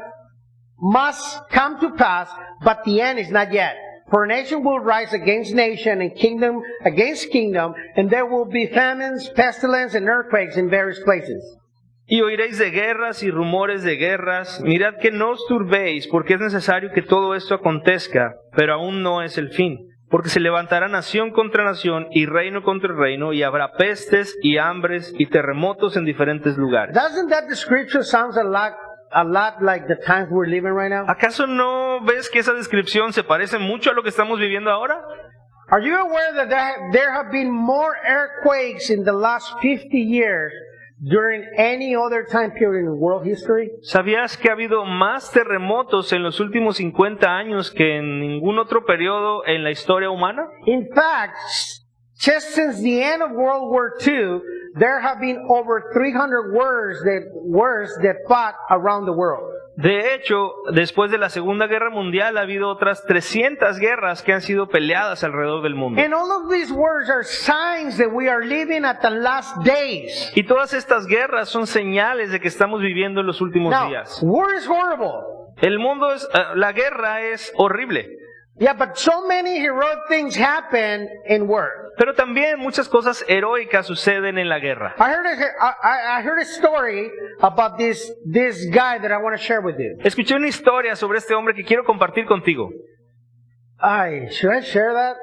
come to pass, but the end is not yet. For nation will rise against nation and kingdom against kingdom, and there will be famines, pestilence, and earthquakes in various places. Y oiréis de guerras y rumores de guerras. Mirad que no os turbéis, porque es necesario que todo esto acontezca, pero aún no es el fin. Porque se levantará nación contra nación y reino contra reino, y habrá pestes y hambres y terremotos en diferentes lugares. Doesn't that description sound a lot like the times we're living right now? ¿Acaso no ves que esa descripción se parece mucho a lo que estamos viviendo ahora? Are you aware that there have been more earthquakes in the last 50 years during any other time period in world history? ¿Sabías que ha habido más terremotos en los últimos 50 años que en ningún otro periodo en la historia humana? In fact, just since the end of World War II, there have been over 300 wars that fought around the world. De hecho, después de la Segunda Guerra Mundial ha habido otras 300 guerras que han sido peleadas alrededor del mundo. And all of these wars are signs that we are living at the last days. Y todas estas guerras son señales de que estamos viviendo en los últimos Now, días. war is horrible. El mundo la guerra es horrible. Yeah, but so many heroic things happen in war. Pero también muchas cosas heroicas suceden en la guerra. I heard a story about this guy that I want to share with you. Escuché una historia sobre este hombre que quiero compartir contigo. Should I share that?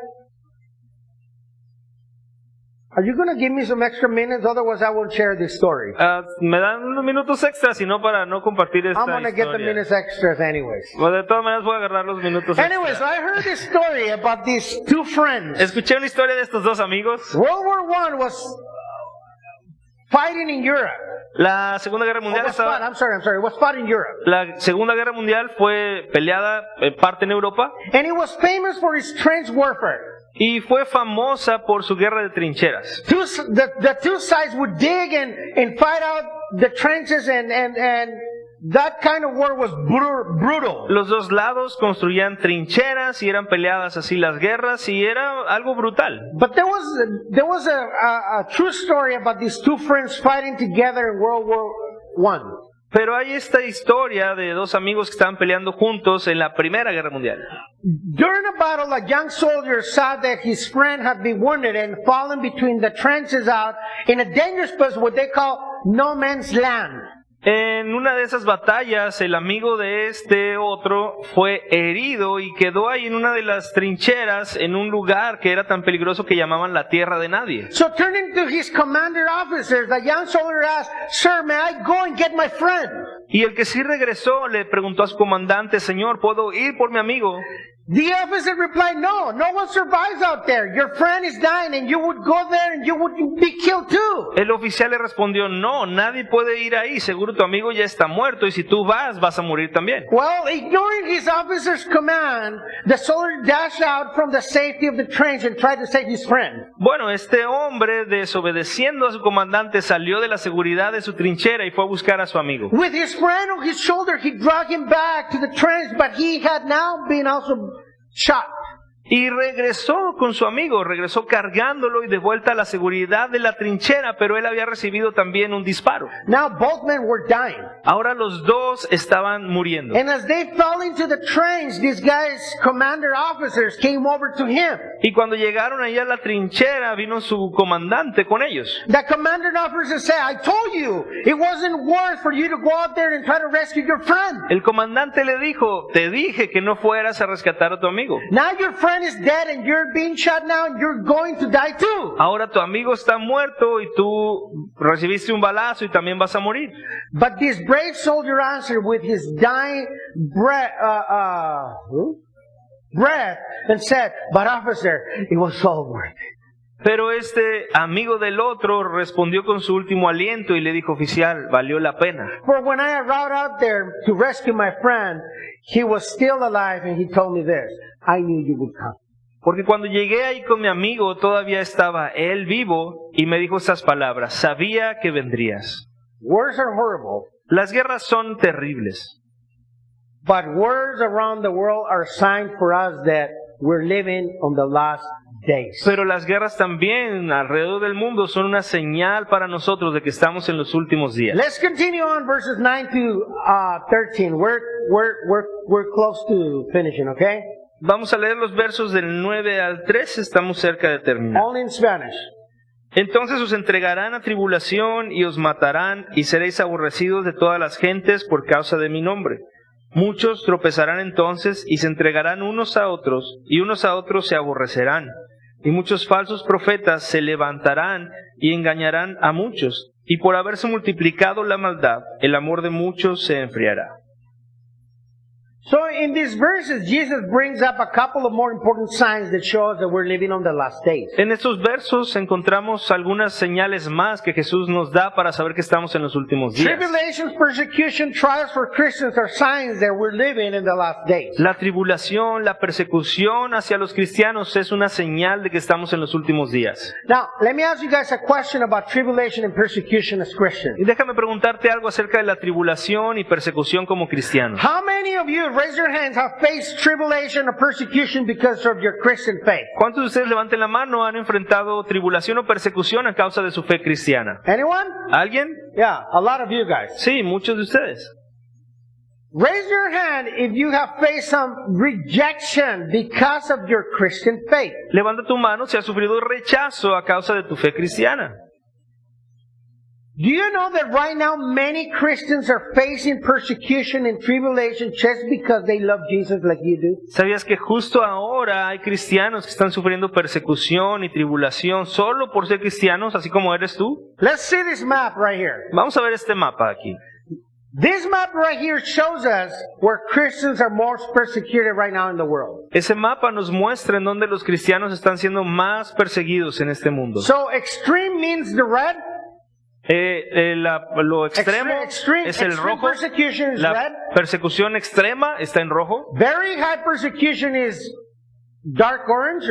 Are you going to give me some extra minutes? Otherwise, I won't share this story. Me dan unos minutos extras, sino para no compartir esta I'm going to get the historia. minutes extras anyways. Pues de todas maneras voy a agarrar los minutos Anyways, extras. I heard this story about these two friends. Escuché una historia de estos dos amigos. World War I was fighting in Europe. La Segunda Guerra Oh, Mundial was fought, I'm sorry. It was fought in Europe. La Segunda Guerra Mundial fue peleada en parte en Europa And it was famous for its trench warfare. y fue famosa por su guerra de trincheras. The two sides would dig and fight out the trenches and that kind of war was brutal. Los dos lados construían trincheras y eran peleadas así las guerras y era algo brutal. But there was a true story about these two friends fighting together in World War I. Pero hay esta historia de dos amigos que estaban peleando juntos en la Primera Guerra Mundial. During a battle, a young soldier saw that his friend had been wounded and fallen between the trenches out in a dangerous place, what they call no man's land. En una de esas batallas, el amigo de este otro fue herido y quedó ahí en una de las trincheras en un lugar que era tan peligroso que llamaban la tierra de nadie. So turning to his commander officers, the young soldier asked, "Sir, may I go and get my friend?" Y el que sí regresó le preguntó a su comandante, Señor, ¿puedo ir por mi amigo? The officer replied, no one survives out there. Your friend is dying and you would go there and you would be killed too. El oficial le respondió, no, nadie puede ir ahí, seguro tu amigo ya está muerto y si tú vas a morir también. Well, ignoring his officer's command, the soldier dashed out from the safety of the trench and tried to save his friend. Bueno, este hombre, desobedeciendo a su comandante, salió de la seguridad de su trinchera y fue a buscar a su amigo. With his friend on his shoulder, he dragged him back to the trench, but he had now been also shot. Y regresó con su amigo, regresó cargándolo y de vuelta a la seguridad de la trinchera, pero él había recibido también un disparo. Now both men were dying. Ahora los dos estaban muriendo. And as they fell into the trench, these guys, commander officers, came over to him. Y cuando llegaron allá a la trinchera, vino su comandante con ellos. The commander officer said, I told you, it wasn't worth for you to go out there and try to rescue your friend. El comandante le dijo, te dije que no fueras a rescatar a tu amigo. Now your friend is dead and you're being shot now and you're going to die too. Ahora tu amigo está muerto y tú recibiste un balazo y también vas a morir. But this brave soldier answered with his dying breath and said, but officer, it was all worth it. Pero este amigo del otro respondió con su último aliento y le dijo, oficial, valió la pena. For when I arrived out there to rescue my friend, he was still alive and he told me this, I knew you would come. Porque cuando llegué ahí con mi amigo todavía estaba él vivo y me dijo estas palabras, sabía que vendrías. Wars are horrible, Las guerras son terribles, but wars around the world are signs for us that we're living on the last days. pero las guerras también alrededor del mundo son una señal para nosotros de que estamos en los últimos días. Let's continue on verses 9 to 13. We're close to finishing, okay? Vamos a leer los versos del 9 al 13, estamos cerca de terminar. Only in Spanish. Entonces os entregarán a tribulación y os matarán y seréis aborrecidos de todas las gentes por causa de mi nombre. Muchos tropezarán entonces y se entregarán unos a otros y unos a otros se aborrecerán. Y muchos falsos profetas se levantarán y engañarán a muchos. Y por haberse multiplicado la maldad, el amor de muchos se enfriará. So in these verses, Jesus brings up a couple of more important signs that show us that we're living on the last days. En estos versos encontramos algunas señales más que Jesús nos da para saber que estamos en los últimos días. Tribulations, persecution, trials for Christians are signs that we're living in the last days. La tribulación, la persecución hacia los cristianos es una señal de que estamos en los últimos días. Now, let me ask you guys a question about tribulation and persecution as Christians. Y déjame preguntarte algo acerca de la tribulación y persecución como cristianos. How many of you, raise your hands, have faced tribulation or persecution because of your Christian faith? ¿Cuántos de ustedes, levanten la mano, han enfrentado tribulación o persecución a causa de su fe cristiana? Anyone? ¿Alguien? Yeah, a lot of you guys. Sí, muchos de ustedes. Raise your hand if you have faced some rejection because of your Christian faith. Levanta tu mano si has sufrido rechazo a causa de tu fe cristiana. Do you know that right now many Christians are facing persecution and tribulation just because they love Jesus like you do? ¿Sabías que justo ahora hay cristianos que están sufriendo persecución y tribulación solo por ser cristianos, así como eres tú? Let's see this map right here. Vamos a ver este mapa aquí. This map right here shows us where Christians are most persecuted right now in the world. Ese mapa nos muestra en dónde los cristianos están siendo más perseguidos en este mundo. So extreme means the red. Lo extremo es el rojo. Persecution is La red. persecución extrema está en rojo. Very high persecution is dark orange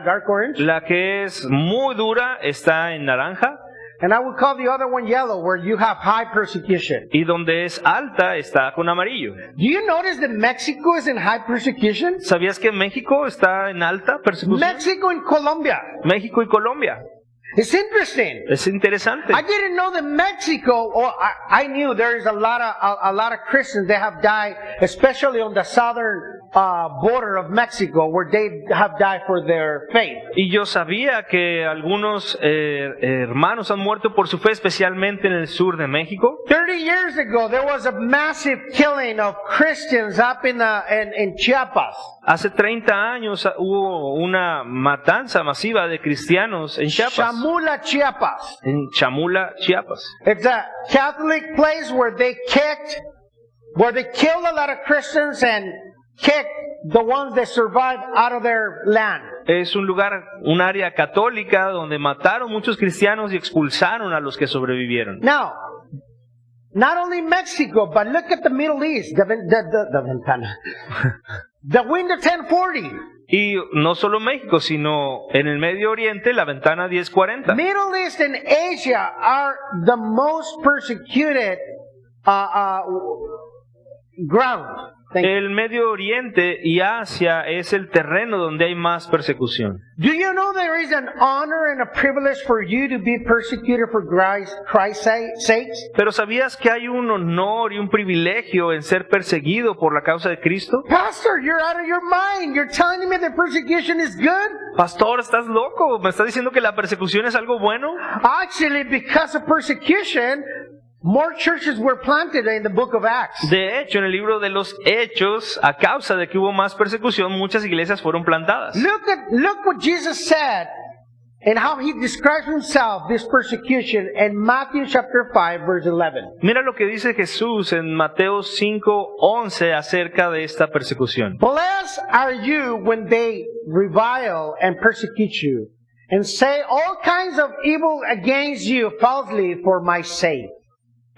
dark orange. La que es muy dura está en naranja. And I would call the other one yellow, where you have high persecution. Y donde es alta está con amarillo. Do you notice that Mexico is in high persecution? ¿Sabías que México está en alta persecución? Mexico and Colombia. México y Colombia. It's interesting. Es interesante. I didn't know that Mexico, or I knew there is a lot of Christians that have died, especially on the southern border of Mexico, where they have died for their faith. Y yo sabía que algunos hermanos han muerto por su fe, especialmente en el sur de México. 30 years ago, there was a massive killing of Christians up in Chiapas. Hace 30 años hubo una matanza masiva de cristianos en Chiapas. Chamula, Chiapas. En Chamula, Chiapas. It's a Catholic place where they killed a lot of Christians and kicked the ones that survived out of their land. Es un lugar, un área católica donde mataron muchos cristianos y expulsaron a los que sobrevivieron. Now, not only Mexico, but look at the Middle East, the ventana. The window 1040. Y no solo México, sino en el Medio Oriente, la ventana 1040. Middle East and Asia are the most persecuted ground. El Medio Oriente y Asia es el terreno donde hay más persecución. Do you know there is an honor and a privilege for you to be persecuted for Christ's sake? Pero ¿sabías que hay un honor y un privilegio en ser perseguido por la causa de Cristo? Pastor, you're out of your mind. You're telling me that persecution is good? Pastor, ¿estás loco? ¿Me estás diciendo que la persecución es algo bueno? Actually, because of persecution, more churches were planted in the book of Acts. De hecho, en el libro de los Hechos, a causa de que hubo más persecución, muchas iglesias fueron plantadas. Look what Jesus said and how he describes himself, this persecution, in Matthew chapter 5, verse 11. Mira lo que dice Jesús en Mateo 5:11 acerca de esta persecución. Blessed are you when they revile and persecute you, and say all kinds of evil against you falsely for my sake.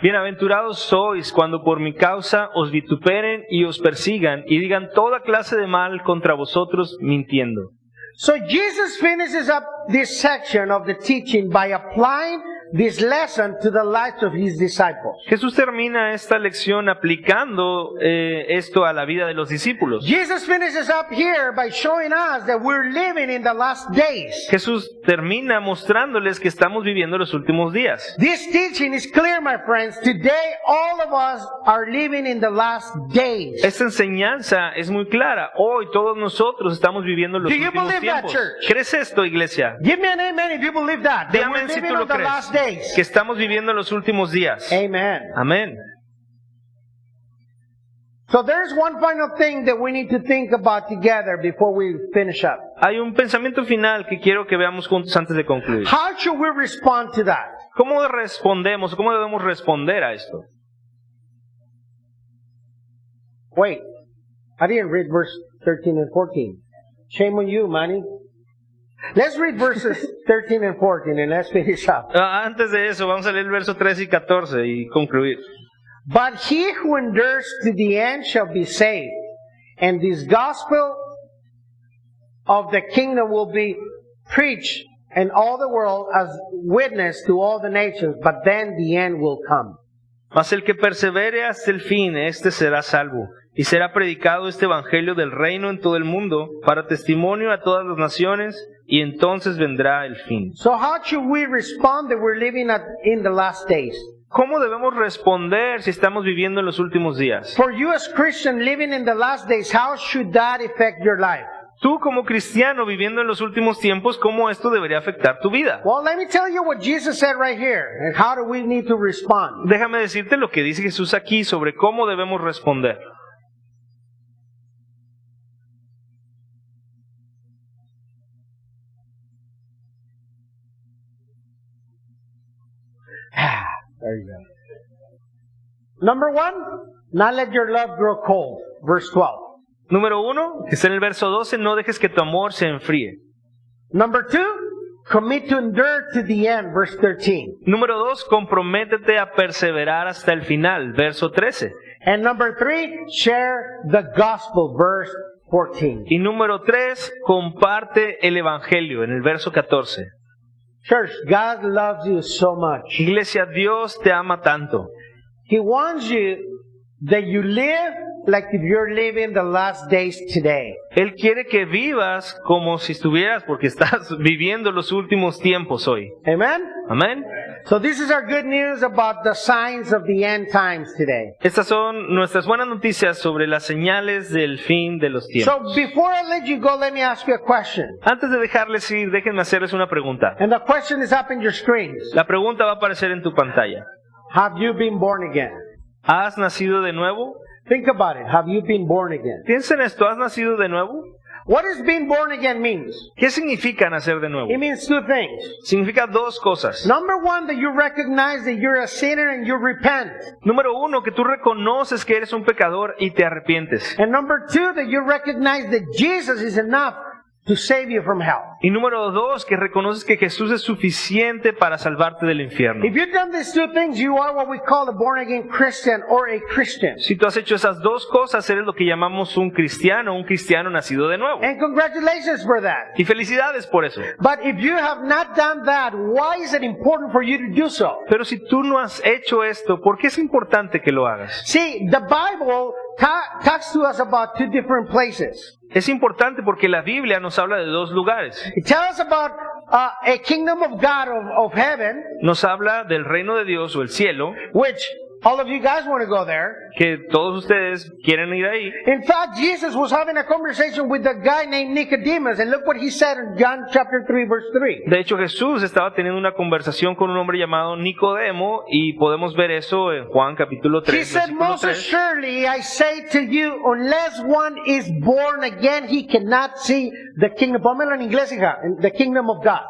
Bienaventurados sois cuando por mi causa os vituperen y os persigan y digan toda clase de mal contra vosotros mintiendo. So Jesus finishes up this section of the teaching by applying this lesson to the lives of his disciples. Jesús termina esta lección aplicando esto a la vida de los discípulos. Jesus finishes up here by showing us that we're living in the last days. Jesús termina mostrándoles que estamos viviendo los últimos días. This teaching is clear, my friends. Today, all of us are living in the last days. Esta enseñanza es muy clara. Hoy todos nosotros estamos viviendo los Do you últimos believe that, tiempos. church? ¿Crees esto, iglesia? Give me an amen if you believe that. That Dígame we're si living tú lo on the crees. last days. Que estamos viviendo los últimos días. Amen. Amén. So there's one final thing that we need to think about together before we finish up. Hay un pensamiento final que quiero que veamos juntos antes de concluir. How should we respond to that? ¿Cómo respondemos? ¿Cómo debemos responder a esto? Wait, I didn't read verse 13 and 14. Shame on you, Manny. Let's read verses 13 and 14 and let's finish up. Antes de eso, vamos a leer el verso 13 y 14 y concluir. But he who endures to the end shall be saved. And this gospel of the kingdom will be preached in all the world as witness to all the nations, but then the end will come. Mas el que persevere hasta el fin, este será salvo. Y será predicado este evangelio del reino en todo el mundo, para testimonio a todas las naciones, y entonces vendrá el fin. So how should we respond that we're living in the last days? ¿Cómo debemos responder si estamos viviendo en los últimos días? For you as Christian living in the last days, how should that affect your life? Tú como cristiano viviendo en los últimos tiempos, ¿cómo esto debería afectar tu vida? Well, let me tell you what Jesus said right here, and how do we need to respond. Déjame decirte lo que dice Jesús aquí sobre cómo debemos responder. There you go. Number 1, not let your love grow cold. Verse 12. Número 1, que está en el verso 12, no dejes que tu amor se enfríe. Number 2, commit to endure to the end. Verse 13. Número 2, comprométete a perseverar hasta el final. Verso 13. And number 3, share the gospel. Verse 14. Y número 3, comparte el evangelio. En el verso 14. Church, God loves you so much. Iglesia, Dios te ama tanto. He wants you that you live like if you're living the last days today. Él quiere que vivas como si estuvieras, porque estás viviendo los últimos tiempos hoy. Amen? Amén. So this is our good news about the signs of the end times today. Estas son nuestras buenas noticias sobre las señales del fin de los tiempos. So before I let you go, let me ask you a question. Antes de dejarles ir, déjenme hacerles una pregunta. And the question is up in your screens. La pregunta va a aparecer en tu pantalla. Have you been born again? ¿Has nacido de nuevo? Think about it. Have you been born again? Piensa en esto, ¿has nacido de nuevo? What does being born again means? ¿Qué significa nacer de nuevo? It means two things. Significa dos cosas. Number 1, that you recognize that you're a sinner and you repent. Número 1, que tú reconoces que eres un pecador y te arrepientes. And number 2, that you recognize that Jesus is enough to save you from hell. Y número 2, que reconoces que Jesús es suficiente para salvarte del infierno. If you've done these two things, you are what we call a born-again Christian or a Christian. Si tú has hecho esas dos cosas, eres lo que llamamos un cristiano nacido de nuevo. And congratulations for that. Y felicidades por eso. But if you have not done that, why is it important for you to do so? Pero si tú no has hecho esto, ¿por qué es importante que lo hagas? See, the Bible talks to us about two different places. Es importante porque la Biblia nos habla de dos lugares. It tells us about a kingdom of God of heaven, Nos habla del reino de Dios o el cielo, which all of you guys want to go there. que todos ustedes quieren ir ahí. In fact, Jesus was having a conversation with a guy named Nicodemus, and look what he said in John chapter 3, verse 3. De hecho, Jesús estaba teniendo una conversación con un hombre llamado Nicodemo y podemos ver eso en Juan capítulo He 3, said, versículo most 3. assuredly I say to you, unless one is born again, he cannot see the kingdom. Pónmelo en inglés, hija. The kingdom of God.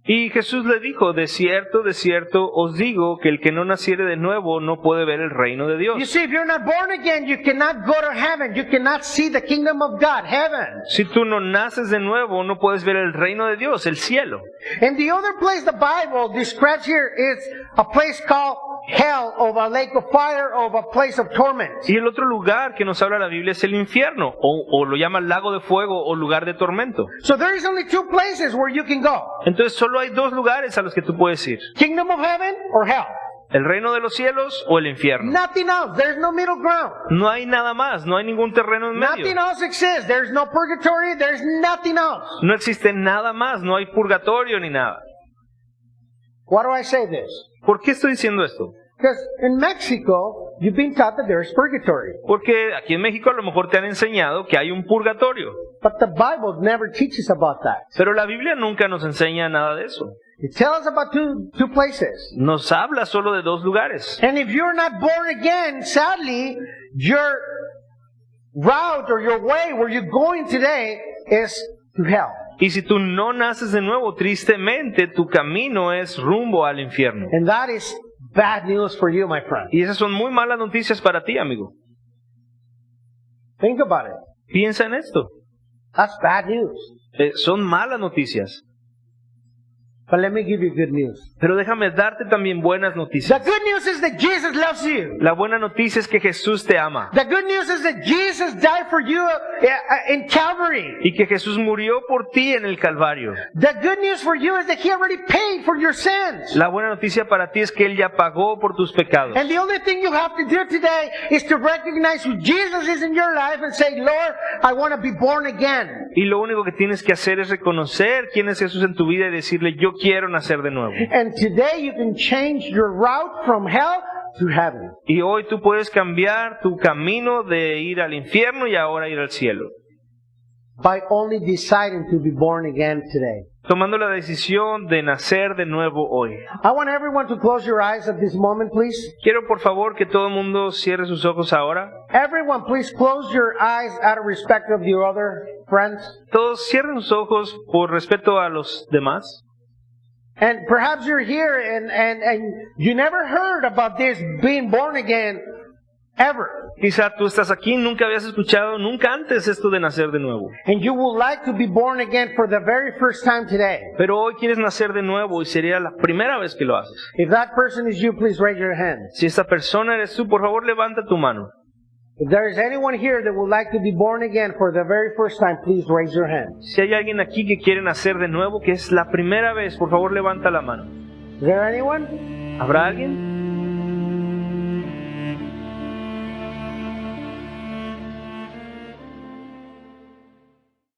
Y Jesús le dijo, de cierto, os digo que el que no naciere de nuevo no puede ver el reino de You Dios. see, if you're not born again, you cannot go to heaven. You cannot see the kingdom of God, heaven. Si tú no naces de nuevo, no puedes ver el reino de Dios, el cielo. And the other place the Bible describes here is a place called hell, of a lake of fire, of a place of torment. Y el otro lugar que nos habla la Biblia es el infierno, o lo llama lago de fuego o lugar de tormento. So there is only two places where you can go. Entonces solo hay dos lugares a los que tú puedes ir. Kingdom of heaven or hell. El reino de los cielos o el infierno. Nothing else. There's no middle ground. No hay nada más, no hay ningún terreno en Nothing medio. else exists. There's no purgatory. There's nothing else. No existe nada más, no hay purgatorio ni nada. Why do I say this? ¿Por qué estoy diciendo esto? Because in Mexico, you've been taught that there is purgatory. Porque aquí en México a lo mejor te han enseñado que hay un purgatorio. But the Bible never teaches about that. Pero la Biblia nunca nos enseña nada de eso. It tells us about two places. Nos habla solo de dos lugares. And if you're not born again, sadly, your route or your way where you're going today is to hell. Y si tú no naces de nuevo, tristemente tu camino es rumbo al infierno. And that is bad news for you, my friend. Y esas son muy malas noticias para ti, amigo. Think about it. Piensa en esto. That's bad news. Son malas noticias. But let me give you good news. Pero déjame darte también buenas The noticias. good news is that Jesus loves you. La buena noticia es que Jesús te ama. The good news is that Jesus died for you in Calvary. Y que Jesús murió por ti en el Calvario. The good news for you is that He already paid for your sins. La buena noticia para ti es que Él ya pagó por tus pecados. And the only thing you have to do today is to recognize who Jesus is in your life and say, Lord, I want to be born again. Y lo único que tienes que hacer es reconocer quién es Jesús en tu vida y decirle, yo quiero nacer de nuevo. And today you can change your route from hell to heaven. Y hoy tú puedes cambiar tu camino de ir al infierno y ahora ir al cielo. By only deciding to be born again today. Tomando la decisión de nacer de nuevo hoy. I want everyone to close your eyes at this moment, please. Quiero por favor que todo el mundo cierre sus ojos ahora. Everyone, please close your eyes out of respect of your other friends. Todos cierren sus ojos por respeto a los demás. And perhaps you're here and you never heard about this being born again ever. Quizá tú estás aquí, nunca habías escuchado nunca antes esto de nacer de nuevo. And you would like to be born again for the very first time today. Pero hoy quieres nacer de nuevo y sería la primera vez que lo haces. If that person is you, please raise your hand. Si esta persona eres tú, por favor levanta tu mano. If there is anyone here that would like to be born again for the very first time, please raise your hand. Si hay alguien aquí que quiere nacer de nuevo, que es la primera vez, por favor levanta la mano. Is there anyone? ¿Habrá alguien?